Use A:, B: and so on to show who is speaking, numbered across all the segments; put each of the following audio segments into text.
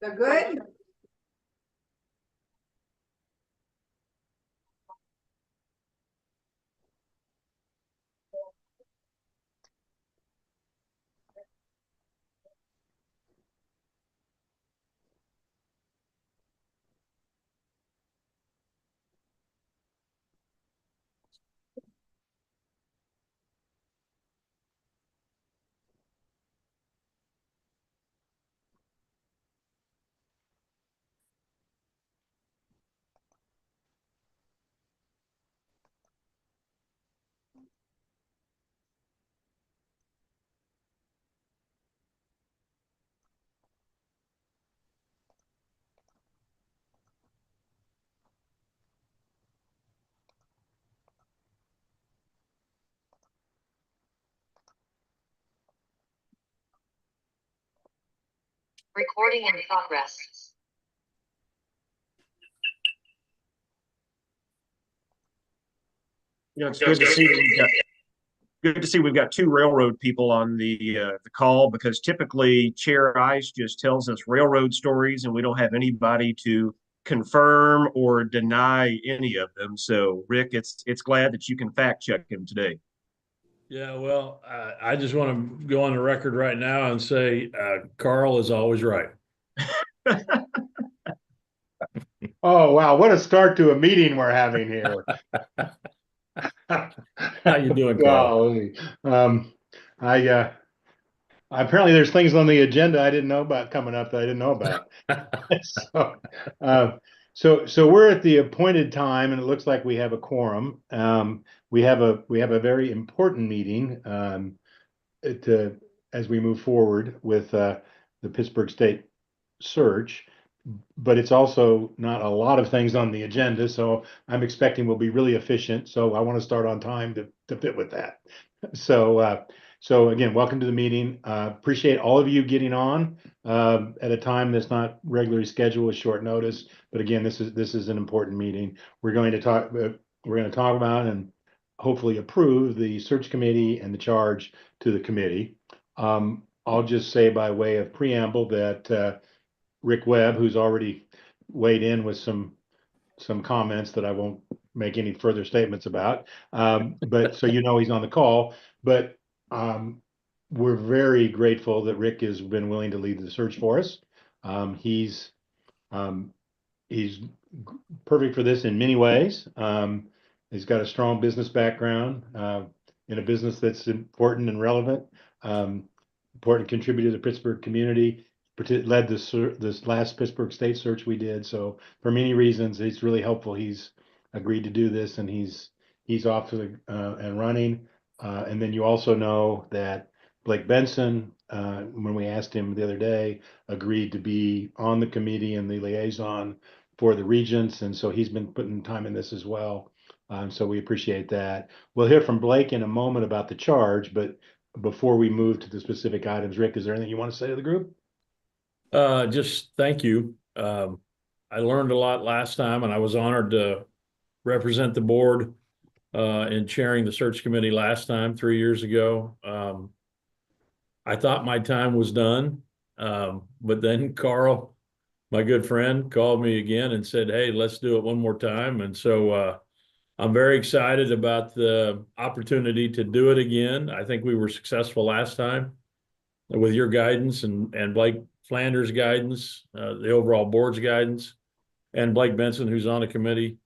A: So good.
B: Recording in progress.
C: It's good to see we've got two railroad people on the call, because typically Chair Ice just tells us railroad stories and we don't have anybody to confirm or deny any of them. So Rick, it's glad that you can fact check him today.
D: Yeah, well, I just want to go on the record right now and say Carl is always right.
E: Oh, wow. What a start to a meeting we're having here.
D: How you doing, Carl?
E: Apparently there's things on the agenda I didn't know about coming up that I didn't know about. So we're at the appointed time, and it looks like we have a quorum. We have a very important meeting as we move forward with the Pittsburgh State search, but it's also not a lot of things on the agenda, so I'm expecting we'll be really efficient. So I want to start on time to fit with that. So again, welcome to the meeting. Appreciate all of you getting on at a time that's not regularly scheduled with short notice. But again, this is an important meeting. We're going to talk about and hopefully approve the search committee and the charge to the committee. I'll just say by way of preamble that Rick Webb, who's already weighed in with some comments that I won't make any further statements about, but so he's on the call. But we're very grateful that Rick has been willing to lead the search for us. He's perfect for this in many ways. He's got a strong business background in a business that's important and relevant, important contributor to the Pittsburgh community. Led this last Pittsburgh State search we did. So for many reasons, it's really helpful. He's agreed to do this, and he's off to the and running. And then you also know that Blake Benson, when we asked him the other day, agreed to be on the committee and the liaison for the Regents, and so he's been putting time in this as well. So we appreciate that. We'll hear from Blake in a moment about the charge, but before we move to the specific items, Rick, is there anything you want to say to the group?
D: Just thank you. I learned a lot last time, and I was honored to represent the board in chairing the search committee last time 3 years ago. I thought my time was done, but then Carl, my good friend, called me again and said, "Hey, let's do it one more time." And so I'm very excited about the opportunity to do it again. I think we were successful last time with your guidance and Blake Flanders' guidance, the overall board's guidance, and Blake Benson, who's on the committee.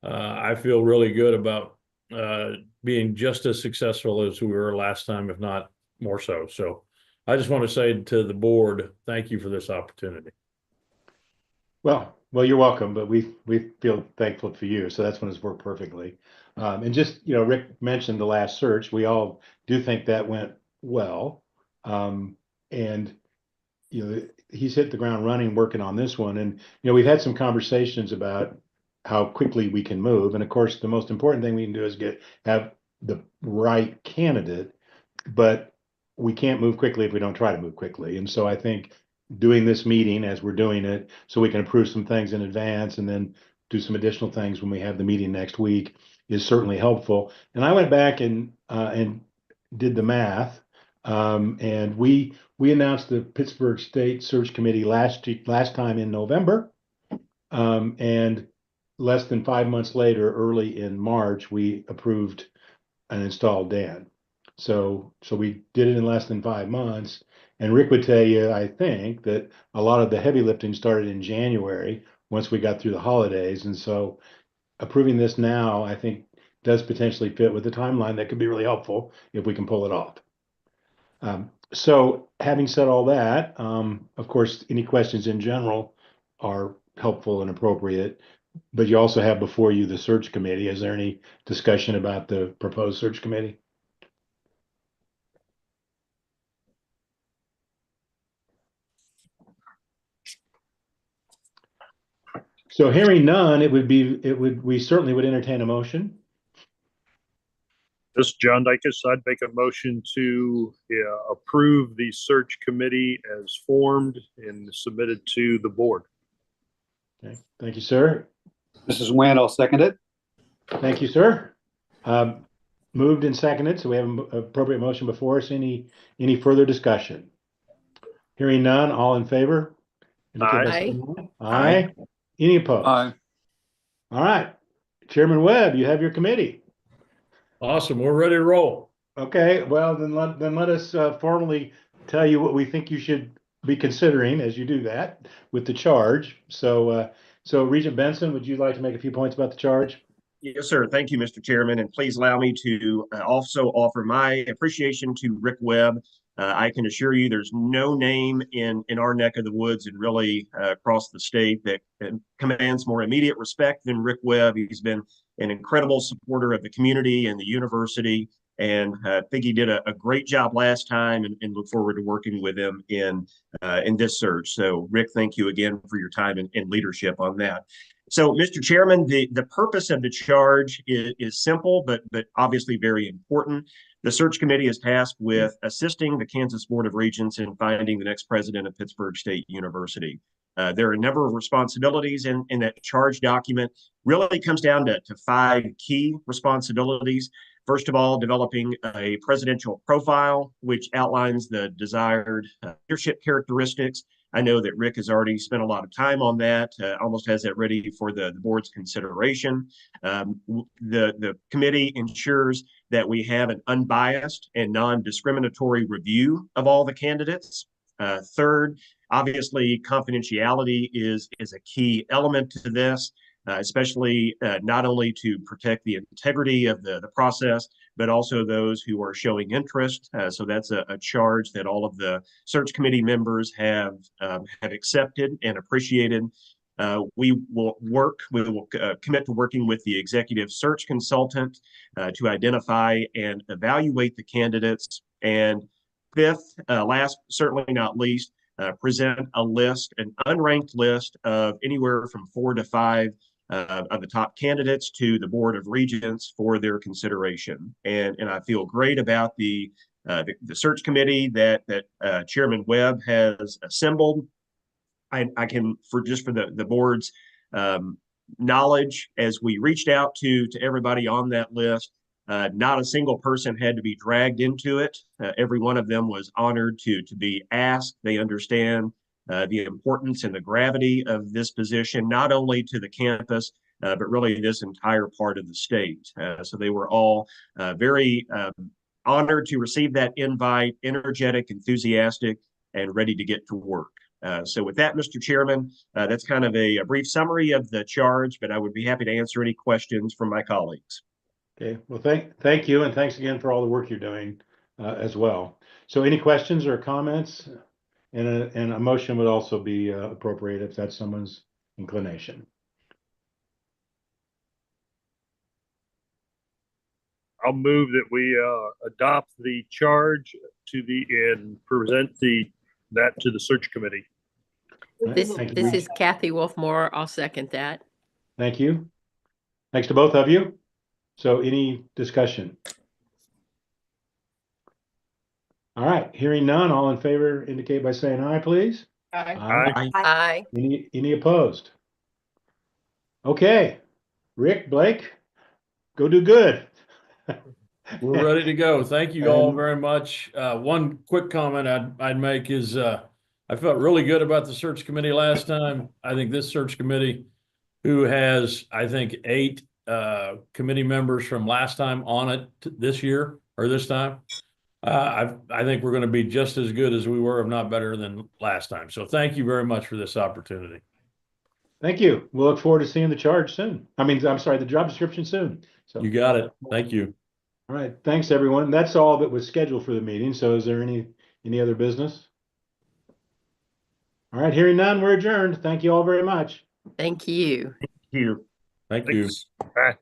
D: I feel really good about being just as successful as we were last time, if not more so. So I just want to say to the board, thank you for this opportunity.
E: Well, you're welcome, but we feel thankful for you. So that's when it's worked perfectly. And just, Rick mentioned the last search. We all do think that went well. And he's hit the ground running working on this one. And, we've had some conversations about how quickly we can move. And of course, the most important thing we can do is have the right candidate, but we can't move quickly if we don't try to move quickly. And so I think doing this meeting as we're doing it, so we can approve some things in advance and then do some additional things when we have the meeting next week, is certainly helpful. And I went back and did the math. And we announced the Pittsburgh State Search Committee last time in November. And less than 5 months later, early in March, we approved and installed Dan. So we did it in less than 5 months. And Rick would tell you, I think, that a lot of the heavy lifting started in January once we got through the holidays. And so approving this now, I think, does potentially fit with the timeline that could be really helpful if we can pull it off. So having said all that, of course, any questions in general are helpful and appropriate, but you also have before you the search committee. Is there any discussion about the proposed search committee? So hearing none, we certainly would entertain a motion.
A: This is John Dykes. I'd make a motion to approve the search committee as formed and submitted to the board.
E: Okay, thank you, sir.
F: This is Wayne. I'll second it.
E: Thank you, sir. Moved and seconded, so we have an appropriate motion before us. Any further discussion? Hearing none, all in favor? Indicate by saying aye. Aye. Any opposed?
F: Aye.
E: All right. Chairman Webb, you have your committee.
D: Awesome. We're ready to roll.
E: Okay, well, then let us formally tell you what we think you should be considering as you do that with the charge. So Regent Benson, would you like to make a few points about the charge?
C: Yes, sir. Thank you, Mr. Chairman. And please allow me to also offer my appreciation to Rick Webb. I can assure you there's no name in our neck of the woods and really across the state that commands more immediate respect than Rick Webb. He's been an incredible supporter of the community and the university. And I think he did a great job last time and look forward to working with him in this search. So, Rick, thank you again for your time and leadership on that. So, Mr. Chairman, the purpose of the charge is simple, but obviously very important. The search committee is tasked with assisting the Kansas Board of Regents in finding the next president of Pittsburgh State University. There are a number of responsibilities in that charge document. Really comes down to 5 key responsibilities. First of all, developing a presidential profile, which outlines the desired leadership characteristics. I know that Rick has already spent a lot of time on that, almost has that ready for the board's consideration. The committee ensures that we have an unbiased and non-discriminatory review of all the candidates. Third, obviously, confidentiality is a key element to this. Especially not only to protect the integrity of the process, but also those who are showing interest. So that's a charge that all of the search committee members have accepted and appreciated. We will commit to working with the executive search consultant to identify and evaluate the candidates. And fifth, last, certainly not least, present a list, an unranked list of anywhere from 4 to 5 of the top candidates to the Board of Regents for their consideration. And I feel great about the search committee that Chairman Webb has assembled. I can, for the board's knowledge, as we reached out to everybody on that list, not a single person had to be dragged into it. Every one of them was honored to be asked. They understand the importance and the gravity of this position, not only to the campus, but really this entire part of the state. So they were all very honored to receive that invite, energetic, enthusiastic, and ready to get to work. So with that, Mr. Chairman, that's kind of a brief summary of the charge, but I would be happy to answer any questions from my colleagues.
E: Okay, well, thank you, and thanks again for all the work you're doing as well. So any questions or comments? And a motion would also be appropriate if that's someone's inclination.
A: I'll move that we adopt the charge and present that to the search committee.
G: This
E: Thank you.
G: is Kathy Wolfmore. I'll second that.
E: Thank you. Thanks to both of you. So any discussion? All right, hearing none, all in favor indicate by saying aye, please.
A: Aye.
G: Aye.
E: Any opposed? Okay, Rick, Blake, go do good.
D: We're ready to go. Thank you all
E: And-
D: very much. One quick comment I'd make is, I felt really good about the search committee last time. I think this search committee, who has, I think, 8 committee members from last time on it this year or this time. I think we're going to be just as good as we were, if not better than last time. So thank you very much for this opportunity.
E: Thank you. We'll look forward to seeing the charge soon. I'm sorry, the job description soon. So,
D: You got it. Thank you.
E: all right. Thanks, everyone. That's all that was scheduled for the meeting. So is there any other business? All right, hearing none, we're adjourned. Thank you all very much.
G: Thank you.
C: Here.
D: Thank you.
A: Thanks. Bye.